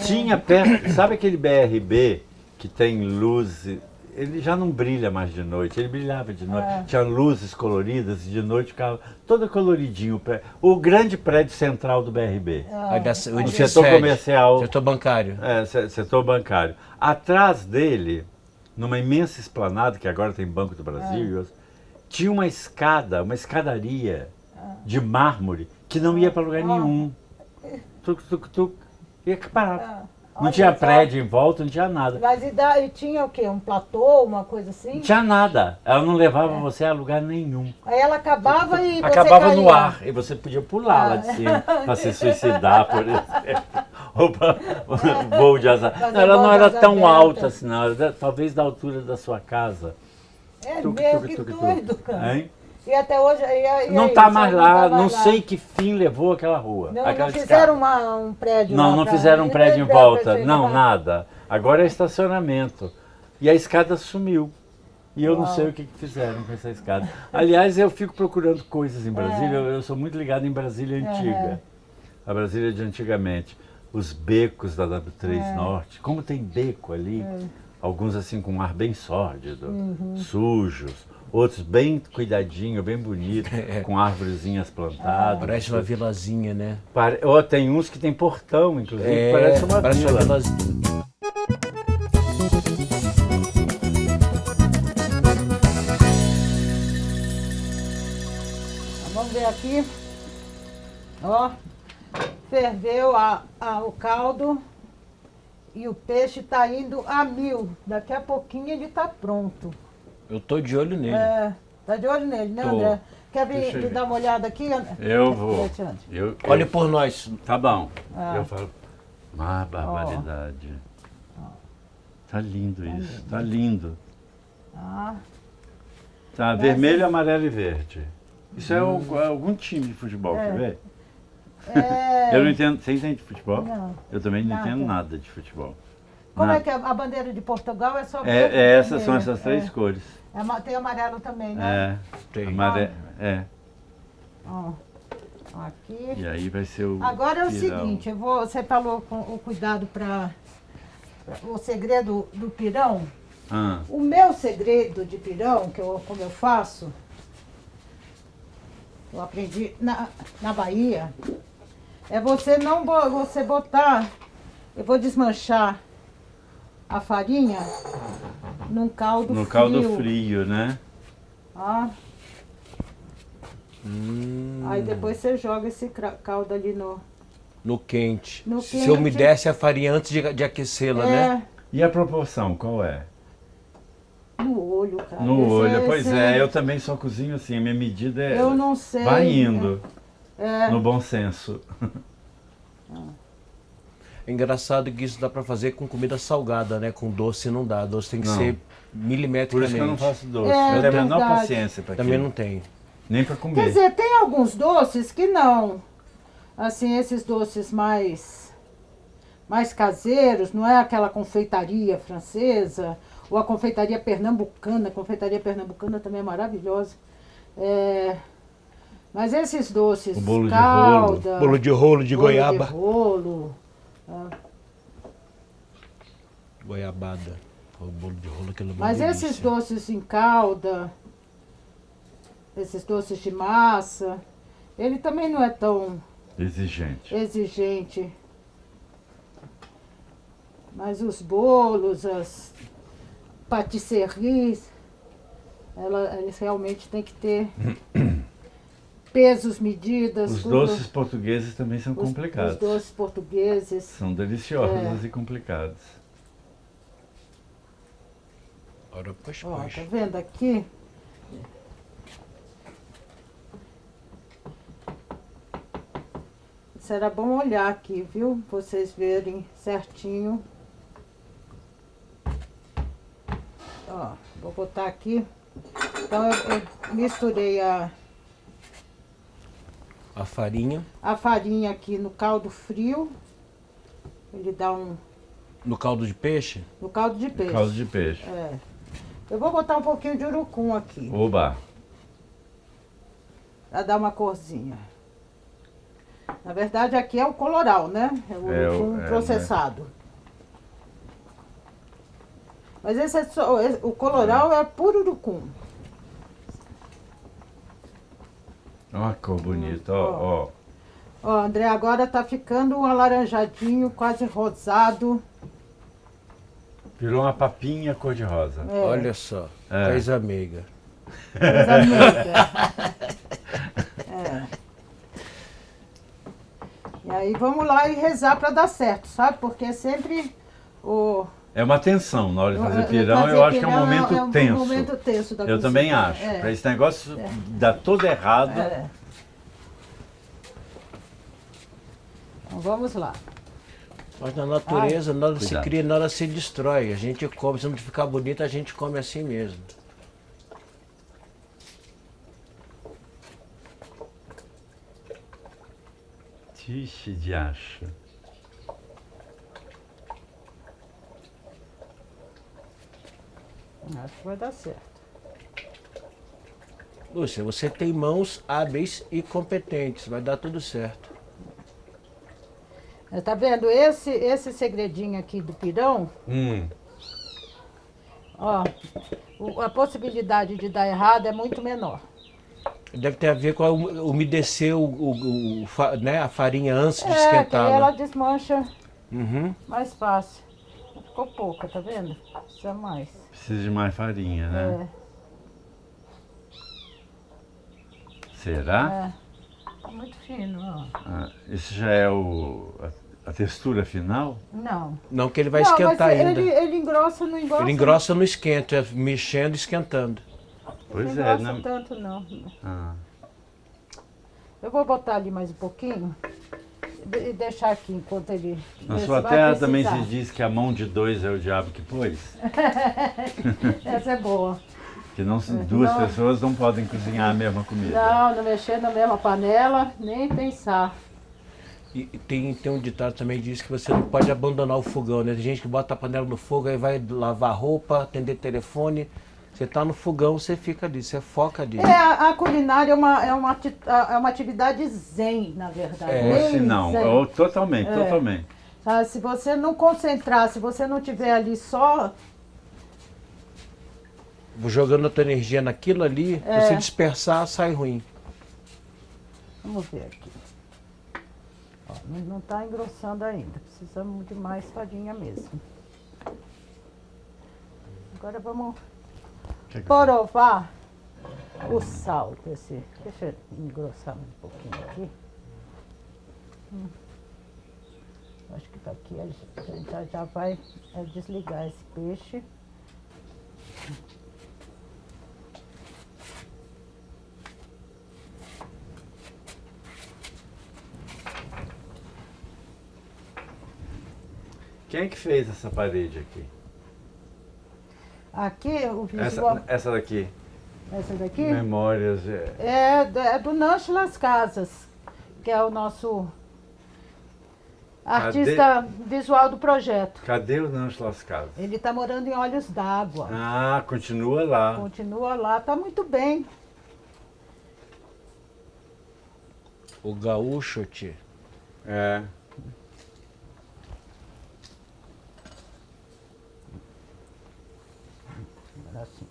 Tinha perto, sabe aquele BRB que tem luz? Ele já não brilha mais de noite, ele brilhava de noite. Tinha luzes coloridas e de noite ficava todo coloridinho. O grande prédio central do BRB. O setor comercial. Setor bancário. Setor bancário. Atrás dele, numa imensa esplanada, que agora tem Banco do Brasil, tinha uma escadaria de mármore que não ia para lugar nenhum. Ia parar. Não tinha prédio em volta, não tinha nada. Mas e tinha o quê? Um platô, uma coisa assim? Não tinha nada. Ela não levava você a lugar nenhum. Aí ela acabava e você acabava no caía. ar. E você podia pular lá de cima para se suicidar, por exemplo. Ou para voo de asa. Não, ela não era tão alta assim, não. Era, talvez da altura da sua casa. Que doido, cara. Hein? E até hoje... não está mais lá, não sei que fim levou aquela rua. Não fizeram um prédio Não fizeram um prédio em volta, não, nada. Agora é estacionamento. E a escada sumiu. E eu não sei o que fizeram com essa escada. Aliás, eu fico procurando coisas em Brasília, eu sou muito ligado em Brasília antiga. A Brasília de antigamente. os becos da W3 Norte. Como tem beco ali, alguns assim com um ar bem sórdido, sujos, outros bem cuidadinho, bem bonito, com árvorezinhas plantadas. Parece uma vilazinha, né? Tem uns que tem portão, inclusive, parece uma vila. vilazinha. Vamos ver aqui. Ó, ferveu o caldo e o peixe está indo a 1000. Daqui a pouquinho ele está pronto. Eu tô de olho nele. Tá de olho nele, né, Tô. André? Quer Deixa eu vir ver. dar uma olhada aqui, André? Eu vou. Alexandre? Olhe por nós. Tá bom. Eu falo, barbaridade. Tá lindo isso, tá lindo. Ah, Tá vermelho, amarelo e verde. Isso é algum time de futebol, quer ver? Eu não entendo. Você entende de futebol? Não. Eu também não Nada. entendo nada de futebol. como Nada. é que é? A bandeira de Portugal é só verde e Essas são vermelho. essas três cores. Tem amarelo também, né? Tem. Ó, aqui. E aí vai ser o Agora é o pirão. seguinte, você falou com o cuidado para o segredo do pirão. O meu segredo de pirão, como eu faço, eu aprendi na Bahia, é você você botar, eu vou desmanchar a farinha num caldo frio. No caldo frio, né? Ó. Aí depois você joga esse caldo ali No quente. No Se quente. umedece a farinha antes de aquecê-la, né? E a proporção, qual é? No olho, cara. No olho, pois é, eu também só cozinho assim, a minha medida é... Eu não sei. Vai indo, É. no bom senso. É engraçado que isso dá pra fazer com comida salgada, né? Com doce não dá. Doce tem que Não. ser Por milimetricamente. isso que eu não faço doce. É, Eu tenho a menor verdade. paciência para Também aquilo. não tem. Nem para Quer comer. dizer, tem alguns doces que não. Assim, esses doces mais caseiros, não é aquela confeitaria francesa, ou a confeitaria pernambucana. A confeitaria pernambucana também é maravilhosa. Mas esses doces, O bolo de calda, Bolo de rolo de bolo goiaba. de rolo, Goiabada. O bolo de rolo, aquele mas esses doces em calda, esses doces de massa, ele também não é tão Exigente. exigente. Mas os bolos, as patisseries, eles realmente têm que ter pesos, medidas. Os tudo. doces portugueses também são complicados. Os doces portugueses. São deliciosos e complicados. Ora, pois, Ó, pois. tá vendo aqui? Será bom olhar aqui, viu? Vocês verem certinho. Ó, vou botar aqui. Então eu misturei A farinha. a farinha aqui no caldo frio. Ele dá No caldo de peixe. no caldo de peixe. Caldo de peixe. Eu vou botar um pouquinho de urucum aqui, Oba! pra dar uma corzinha. Na verdade aqui é o coloral, né? É o urucum processado. Mas esse o coloral é puro urucum. Ó, que cor bonita, ó. Ó, André, agora tá ficando um alaranjadinho, quase rosado. Virou uma papinha cor-de-rosa. Olha só. Coisa meiga. Coisa amiga. E aí vamos lá e rezar para dar certo, sabe? Porque sempre É uma tensão na hora de fazer pirão, eu acho que é um momento tenso. É um momento tenso da Eu cozinha. também acho. Para esse negócio dar todo errado. Então vamos lá. Mas na natureza nada se Cuidado. cria, nada se destrói. A gente come, se não ficar bonito, a gente come assim mesmo. Tixe de acho. Acho que vai dar certo. Lúcia, você tem mãos hábeis e competentes, vai dar tudo certo. Tá vendo? Esse segredinho aqui do pirão, ó, a possibilidade de dar errado é muito menor. Deve ter a ver com umedecer né, a farinha antes de Que aí esquentá-la. ela desmancha Uhum. mais fácil. Ficou pouca, tá vendo? Precisa mais. Precisa de mais farinha, né? Será? Tá muito fino, ó. Isso já é a textura final? Não. Não, que ele vai esquentar mas ainda. ele engrossa, não engrossa. Ele engrossa no esquento, é mexendo e esquentando. Pois não é, engrossa né? tanto, não. Eu vou botar ali mais um pouquinho e deixar aqui enquanto ele... Na sua terra também se diz que a mão de dois é o diabo que pôs? Essa é boa. Que duas pessoas não podem cozinhar a mesma comida. Não mexer na mesma panela, nem pensar. E tem um ditado também que diz que você não pode abandonar o fogão, né? Tem gente que bota a panela no fogo, aí vai lavar roupa, atender telefone. Você tá no fogão, você fica ali, você foca ali. A culinária é uma atividade zen, na verdade. Ou se não, totalmente. Se você não concentrar, se você não tiver ali só... Jogando a tua energia naquilo ali, se você dispersar, sai ruim. Vamos ver aqui. Ó, não está engrossando ainda, precisamos de mais farinha mesmo. Agora vamos provar o sal desse. Deixa eu engrossar um pouquinho aqui. Acho que tá aqui, a gente já vai desligar esse peixe. Quem é que fez essa parede aqui? Aqui, o visual... Essa daqui? Essa daqui? Memórias. É do Nancho Las Casas, que é o nosso artista visual do projeto. Cadê o Nancho Las Casas? Ele está morando em Olhos d'Água. Continua lá. Continua lá, tá muito bem. O gaúcho, tio. Assim.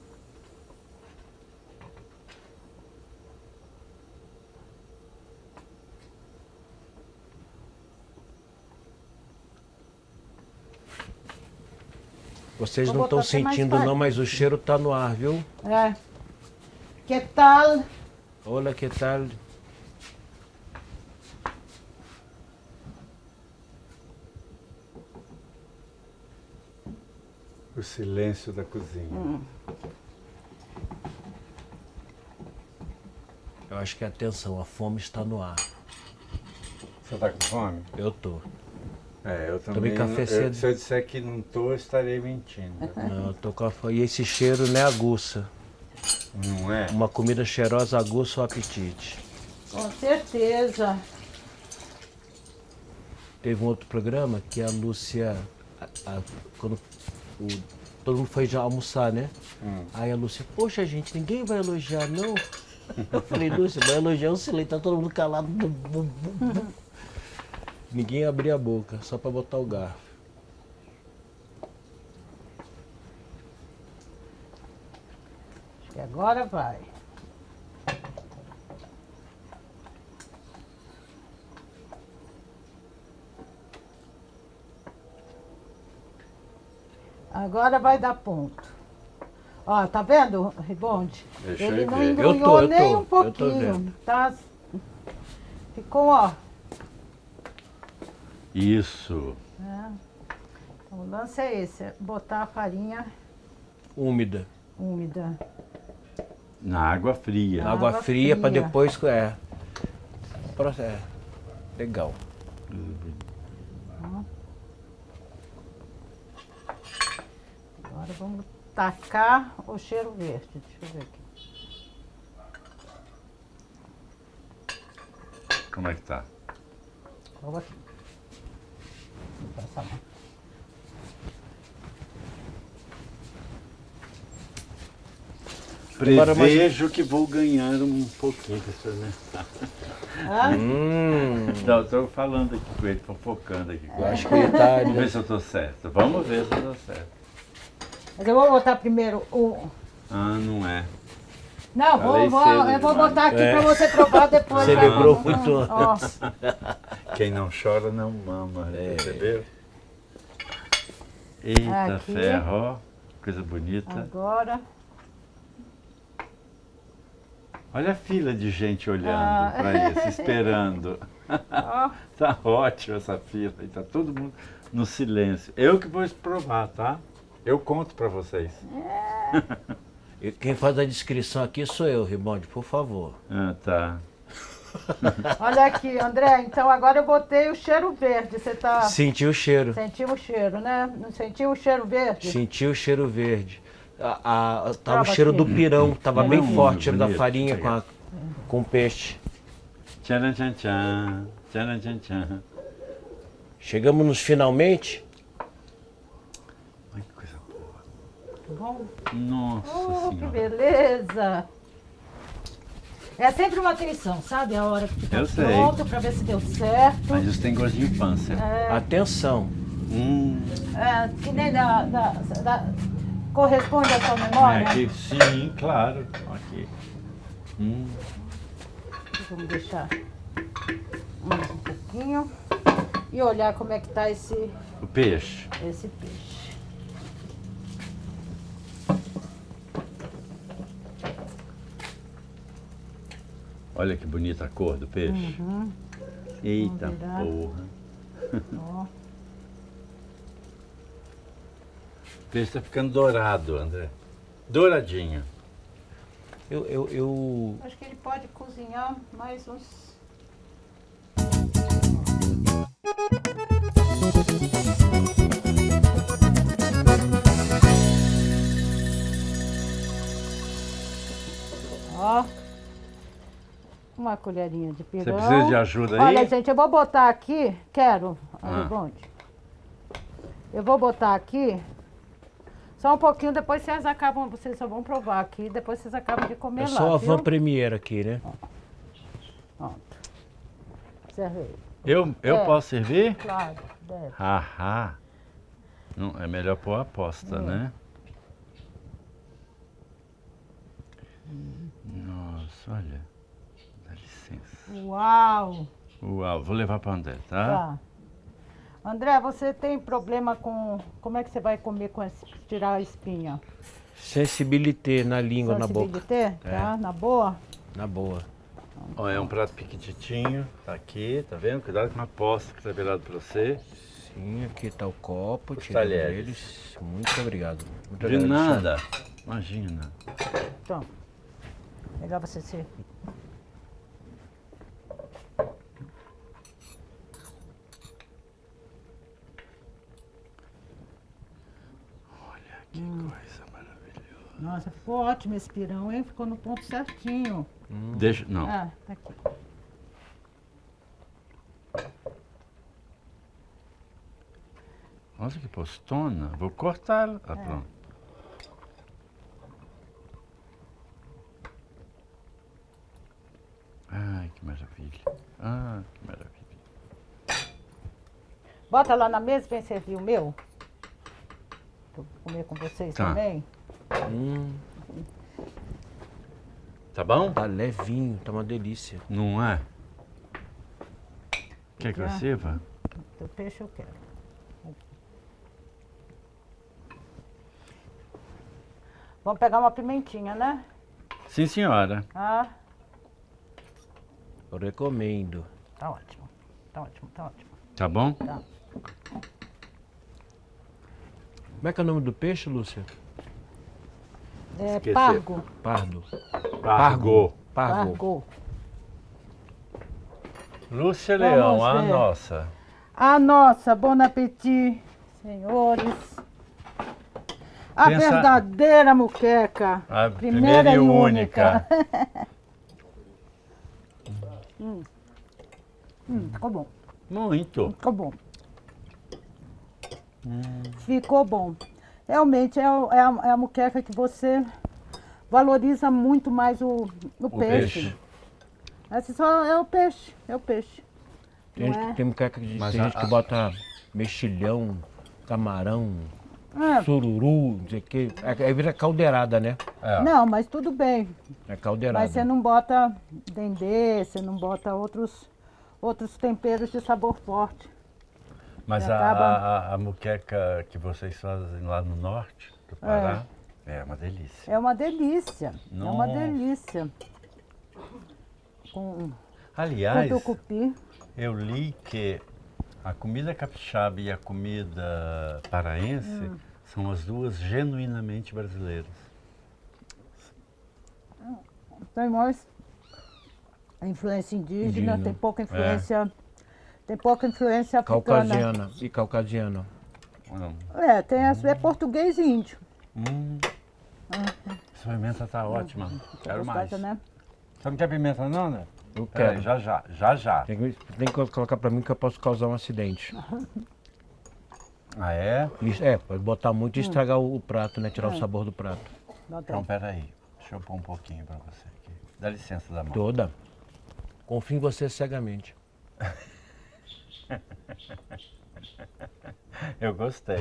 Vocês não estão sentindo não, mas o cheiro tá no ar, viu? Que tal? Olha que tal. O silêncio da cozinha. Eu acho que atenção, a fome está no ar. Você tá com fome? Eu tô. Eu também. Tomei café cedo. Se eu disser que não tô, eu estarei mentindo. Não, eu tô com a fome. E esse cheiro não é aguça. Não é? Uma comida cheirosa aguça o apetite. Com certeza. Teve um outro programa que a Lúcia, quando todo mundo foi já almoçar, né? Aí a Lúcia, poxa gente, ninguém vai elogiar não? Eu falei, Lúcia, vai elogiar o silêncio, tá todo mundo calado. Ninguém abria a boca, só pra botar o garfo. Acho que agora vai. Agora vai dar ponto. Ó, tá vendo, Ribonde? Ele não embrulhou nem um pouquinho, tá? Ficou, ó. Isso. Então, o lance é esse, botar a farinha úmida. Na água fria. Na água fria para depois... Legal. Agora vamos tacar o cheiro verde. Deixa eu ver aqui. Como é que tá? Vou aqui. Vou passar a mão. Prevejo que vou ganhar um pouquinho para experimentar. Não, estou falando aqui com ele, fofocando aqui. Eu acho que ele tá... Vamos ver se eu estou certo. Vamos ver se eu estou certo. Mas eu vou botar primeiro o... Ah, não é. Não, Falei cedo eu vou demais. botar aqui para você provar depois. Celebrou muito. Ó, Quem não chora não mama, percebeu? Eita Aqui. ferro, ó. Coisa bonita. agora. Olha a fila de gente olhando para isso, esperando. Ó. Tá ótimo essa fila, e tá todo mundo no silêncio. Eu que vou provar, tá? Eu conto para vocês. E quem faz a descrição aqui sou eu, Ribonde, por favor. Ah, tá. Olha aqui, André, então agora eu botei o cheiro verde. Você tá... Sentiu o cheiro. Sentiu o cheiro, né? Não sentiu o cheiro verde? Sentiu o cheiro verde. Tava o Prova cheiro aqui. do pirão, tava bem forte, o cheiro da bonito. farinha com peixe. Tcharam, tchan, tchan. Tcharam, tchan, tchan. Chegamos nos finalmente. Ai, que coisa boa. Bom. Nossa Oh, que Senhora. beleza! É sempre uma atenção, sabe? A hora que fica Eu sei. pronto para ver se deu certo. Mas isso tem gosto de infância. Atenção. Que nem corresponde à sua memória. Aqui, sim, claro. Aqui. Vamos deixar mais um pouquinho e olhar como é que tá esse O peixe. peixe. Olha que bonita a cor do peixe. Eita Vamos virar. porra. Ó. O peixe tá ficando dourado, André. Douradinho. Eu Acho que ele pode cozinhar mais uns. Ó. Uma colherinha de Você pirão. precisa de ajuda aí? Olha, gente, eu vou botar aqui. Quero, Ah. Ribonde. Eu vou botar aqui. Só um pouquinho, depois vocês só vão provar aqui, depois vocês acabam de comer é lá, só a viu? van premiere aqui, né? Pronto. Servei. Eu É. posso servir? Claro, deve. Haha. Não, é melhor pôr a aposta, né? Nossa, olha. Dá licença. Uau! Uau, vou levar para André, tá? Tá. André, você tem problema com... Como é que você vai comer com tirar a espinha? Sensibilité na língua, na boca. Sensibilité? Tá? Na boa? Na boa. Ó, é um prato pequititinho, tá aqui, tá vendo? Cuidado com a aposta que tá virado para você. Sim, aqui tá o copo, Os tirando talheres. eles. Muito obrigado. Muito De obrigado, nada. Imagina. Então. Legal você ser. Olha que coisa maravilhosa. Nossa, ficou ótimo esse pirão, hein? Ficou no ponto certinho. Deixa, não. Ah, tá aqui. Nossa, que postona. Vou cortar ela. Ah, pronto. Ai, que maravilha. Ah, que maravilha. Bota lá na mesa e vem servir o meu. Pra eu comer com vocês Tá. também. Tá bom? Tá levinho, tá uma delícia. Não é? Quer que eu Já. sirva? O peixe eu quero. Vamos pegar uma pimentinha, né? Sim, senhora. Ah, Eu recomendo. tá ótimo. Tá ótimo, tá ótimo. Tá bom? Tá. Como é que é o nome do peixe, Lúcia? É Esqueci. pargo. Pardo. Pargo. Pargo. Pargo. Lúcia Leão, a ver. nossa. A nossa, bon appetit, senhores. A Pensa- verdadeira muqueca. A primeira e única. Ficou bom, Muito. ficou bom. Ficou bom. Realmente é a muqueca que você valoriza muito mais o peixe. Esse só é o peixe, Tem, Não é? tem moqueca Mas tem gente que bota mexilhão, camarão, sururu, não sei o quê. Aí vira caldeirada, né? Não, mas tudo bem. É caldeirada. Mas você não bota dendê, você não bota outros temperos de sabor forte. Mas E acaba- a moqueca que vocês fazem lá no norte do Pará é uma delícia. É uma delícia, é uma Nossa. delícia. Com Aliás, tucupi. eu li que a comida capixaba e a comida paraense são as duas genuinamente brasileiras. Tem mais influência indígena, Indígena. tem pouca influência. Tem pouca influência africana. Caucasiana e caucasiana. Não. É português e índio. Essa pimenta tá ótima. Quero mais. Gostosa, né? Você não quer pimenta não, né? Eu Peraí, quero. já. Tem que colocar pra mim que eu posso causar um acidente. Ah, é? Isso, pode botar muito e estragar o prato, né? Tirar o sabor do prato. Então, peraí. Deixa eu pôr um pouquinho pra você aqui. Dá licença da mão. Toda. Confio em você cegamente. Eu gostei.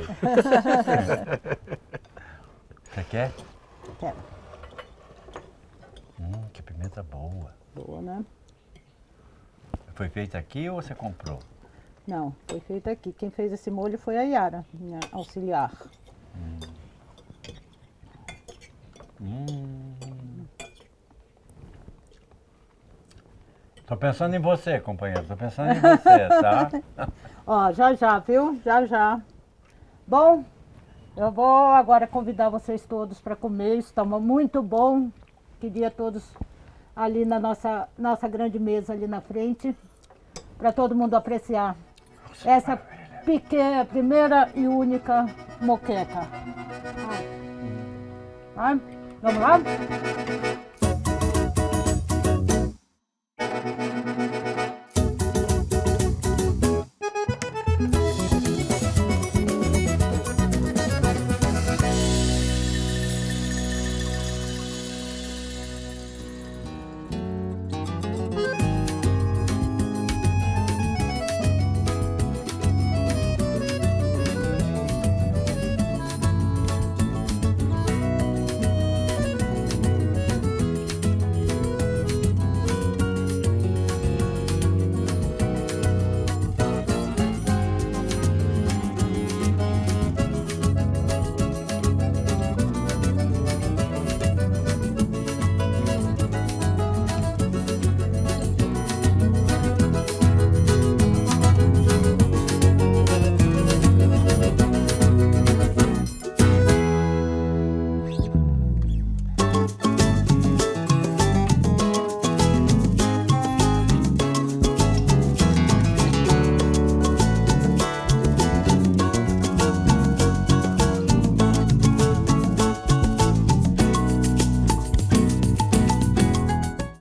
Você quer? Quero. Que pimenta boa. Boa, né? Foi feita aqui ou você comprou? Não, foi feito aqui. Quem fez esse molho foi a Yara, minha auxiliar. Tô pensando em você, companheiro. Tô pensando em você, tá? Ó, já, viu? Já. Bom, eu vou agora convidar vocês todos para comer. Isso está muito bom. Queria todos ali na nossa grande mesa ali na frente, para todo mundo apreciar essa pequena, primeira e única moqueca. Vamos lá?